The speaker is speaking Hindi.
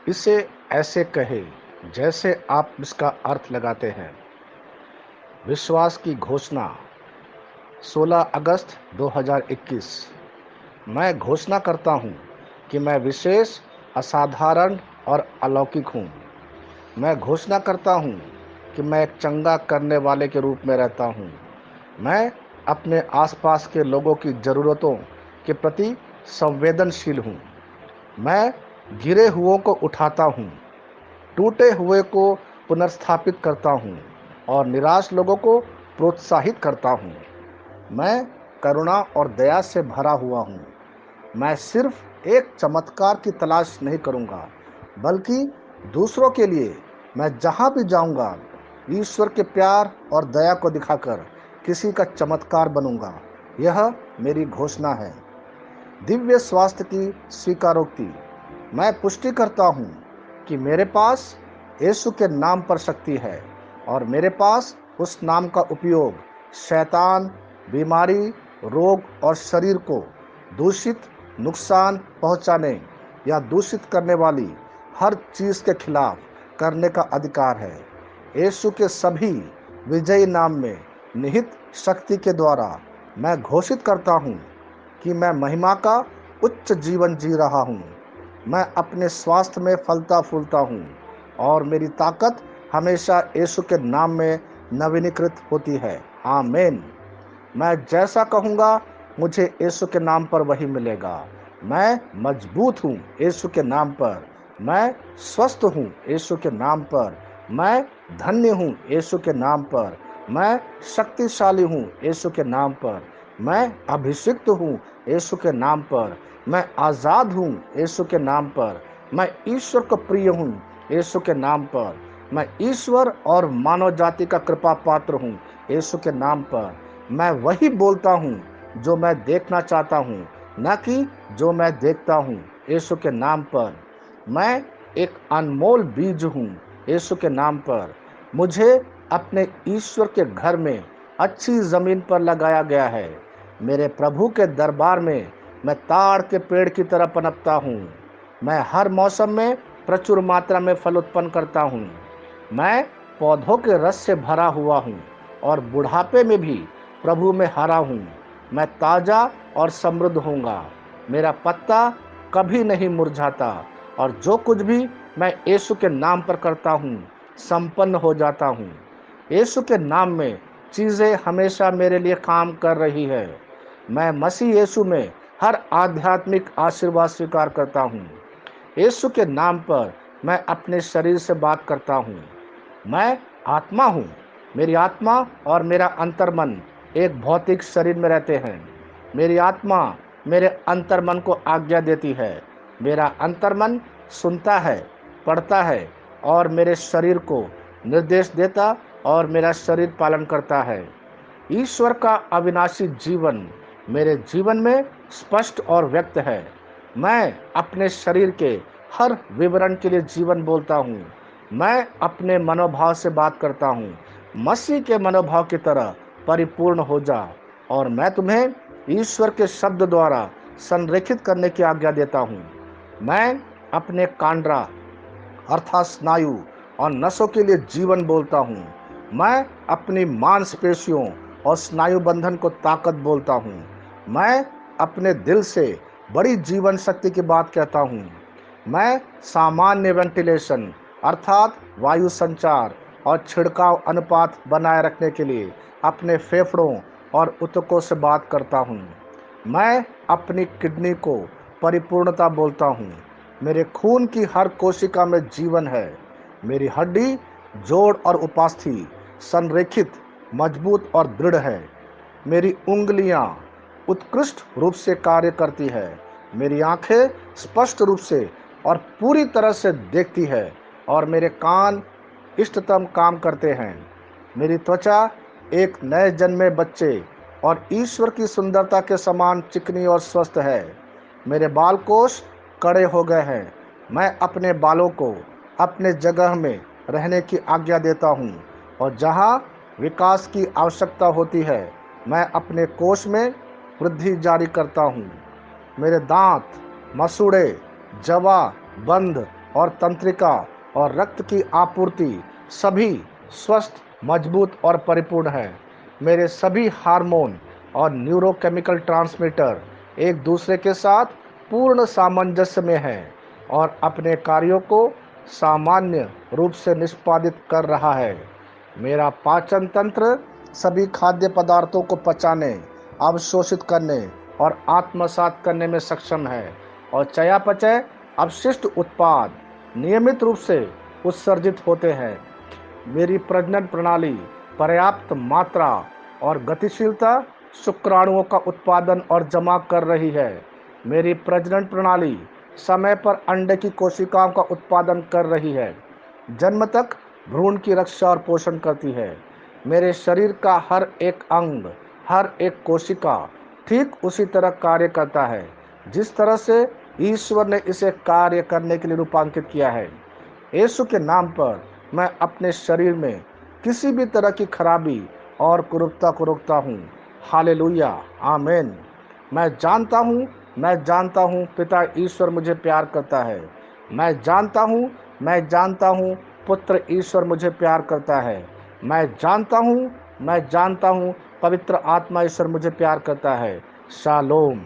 इसे ऐसे कहे जैसे आप इसका अर्थ लगाते हैं। विश्वास की घोषणा 16 अगस्त 2021। मैं घोषणा करता हूँ कि मैं विशेष, असाधारण और अलौकिक हूँ। मैं घोषणा करता हूँ कि मैं एक चंगा करने वाले के रूप में रहता हूँ। मैं अपने आसपास के लोगों की ज़रूरतों के प्रति संवेदनशील हूँ। मैं गिरे हुओं को उठाता हूँ, टूटे हुए को पुनर्स्थापित करता हूँ और निराश लोगों को प्रोत्साहित करता हूँ। मैं करुणा और दया से भरा हुआ हूँ। मैं सिर्फ एक चमत्कार की तलाश नहीं करूँगा, बल्कि दूसरों के लिए मैं जहाँ भी जाऊँगा, ईश्वर के प्यार और दया को दिखाकर किसी का चमत्कार बनूँगा। यह मेरी घोषणा है। दिव्य स्वास्थ्य की स्वीकारोक्ति। मैं पुष्टि करता हूँ कि मेरे पास यीशु के नाम पर शक्ति है और मेरे पास उस नाम का उपयोग शैतान, बीमारी, रोग और शरीर को दूषित, नुकसान पहुँचाने या दूषित करने वाली हर चीज़ के खिलाफ करने का अधिकार है। यीशु के सभी विजयी नाम में निहित शक्ति के द्वारा मैं घोषित करता हूँ कि मैं महिमा का उच्च जीवन जी रहा हूँ। मैं अपने स्वास्थ्य में फलता फूलता हूँ और मेरी ताकत हमेशा यीशु के नाम में नवीनीकृत होती है। आमीन। मैं जैसा कहूँगा मुझे यीशु के नाम पर वही मिलेगा। मैं मजबूत हूँ यीशु के नाम पर। मैं स्वस्थ हूँ यीशु के नाम पर। मैं धन्य हूँ यीशु के नाम पर। मैं शक्तिशाली हूँ यीशु के नाम पर। मैं अभिषिक्त हूँ यीशु के नाम पर। मैं आज़ाद हूँ यीशु के नाम पर। मैं ईश्वर को प्रिय हूँ यीशु के नाम पर। मैं ईश्वर और मानव जाति का कृपा पात्र हूँ यीशु के नाम पर। मैं वही बोलता हूँ जो मैं देखना चाहता हूँ, न कि जो मैं देखता हूँ यीशु के नाम पर। मैं एक अनमोल बीज हूँ यीशु के नाम पर। मुझे अपने ईश्वर के घर में अच्छी ज़मीन पर लगाया गया है। मेरे प्रभु के दरबार में मैं ताड़ के पेड़ की तरह पनपता हूँ। मैं हर मौसम में प्रचुर मात्रा में फल उत्पन्न करता हूँ। मैं पौधों के रस से भरा हुआ हूँ और बुढ़ापे में भी प्रभु में हरा हूँ। मैं ताज़ा और समृद्ध होऊंगा। मेरा पत्ता कभी नहीं मुरझाता और जो कुछ भी मैं यीशु के नाम पर करता हूँ संपन्न हो जाता हूँ। यीशु के नाम में चीज़ें हमेशा मेरे लिए काम कर रही है। मैं मसीह यीशु में हर आध्यात्मिक आशीर्वाद स्वीकार करता हूँ। यीशु के नाम पर मैं अपने शरीर से बात करता हूँ। मैं आत्मा हूँ। मेरी आत्मा और मेरा अंतर्मन एक भौतिक शरीर में रहते हैं। मेरी आत्मा मेरे अंतर्मन को आज्ञा देती है। मेरा अंतर्मन सुनता है, पढ़ता है और मेरे शरीर को निर्देश देता और मेरा शरीर पालन करता है। ईश्वर का अविनाशी जीवन मेरे जीवन में स्पष्ट और व्यक्त है। मैं अपने शरीर के हर विवरण के लिए जीवन बोलता हूँ। मैं अपने मनोभाव से बात करता हूँ। मसीह के मनोभाव की तरह परिपूर्ण हो जा और मैं तुम्हें ईश्वर के शब्द द्वारा संरेखित करने की आज्ञा देता हूँ। मैं अपने कांड्रा अर्थात स्नायु और नसों के लिए जीवन बोलता हूँ। मैं अपनी मांसपेशियों और स्नायु बंधन को ताकत बोलता हूँ। मैं अपने दिल से बड़ी जीवन शक्ति की बात कहता हूँ। मैं सामान्य वेंटिलेशन अर्थात वायु संचार और छिड़काव अनुपात बनाए रखने के लिए अपने फेफड़ों और ऊतकों से बात करता हूँ। मैं अपनी किडनी को परिपूर्णता बोलता हूँ। मेरे खून की हर कोशिका में जीवन है। मेरी हड्डी, जोड़ और उपास्थि संरेखित, मजबूत और दृढ़ है। मेरी उंगलियां उत्कृष्ट रूप से कार्य करती है। मेरी आंखें स्पष्ट रूप से और पूरी तरह से देखती है और मेरे कान इष्टतम काम करते हैं। मेरी त्वचा एक नए जन्मे बच्चे और ईश्वर की सुंदरता के समान चिकनी और स्वस्थ है। मेरे बाल कोष कड़े हो गए हैं। मैं अपने बालों को अपने जगह में रहने की आज्ञा देता हूँ और जहाँ विकास की आवश्यकता होती है मैं अपने कोष में वृद्धि जारी करता हूँ। मेरे दांत, मसूड़े, जवा, बंध और तंत्रिका और रक्त की आपूर्ति सभी स्वस्थ, मजबूत और परिपूर्ण है। मेरे सभी हार्मोन और न्यूरोकेमिकल ट्रांसमीटर एक दूसरे के साथ पूर्ण सामंजस्य में हैं और अपने कार्यों को सामान्य रूप से निष्पादित कर रहा है। मेरा पाचन तंत्र सभी खाद्य पदार्थों को पचाने, अवशोषित करने और आत्मसात करने में सक्षम है और चयापचय अपशिष्ट उत्पाद नियमित रूप से उत्सर्जित होते हैं। मेरी प्रजनन प्रणाली पर्याप्त मात्रा और गतिशीलता शुक्राणुओं का उत्पादन और जमा कर रही है। मेरी प्रजनन प्रणाली समय पर अंडे की कोशिकाओं का उत्पादन कर रही है, जन्म तक भ्रूण की रक्षा और पोषण करती है। मेरे शरीर का हर एक अंग, हर एक कोशिका ठीक उसी तरह कार्य करता है जिस तरह से ईश्वर ने इसे कार्य करने के लिए रूपांकित किया है। यीशु के नाम पर मैं अपने शरीर में किसी भी तरह की खराबी और कुरूपता को रोकता हूँ। हालेलुया, आमीन। मैं जानता हूँ पिता ईश्वर मुझे प्यार करता है। मैं जानता हूँ पुत्र ईश्वर मुझे प्यार करता है। मैं जानता हूँ पवित्र आत्मा ईश्वर मुझे प्यार करता है। शालोम।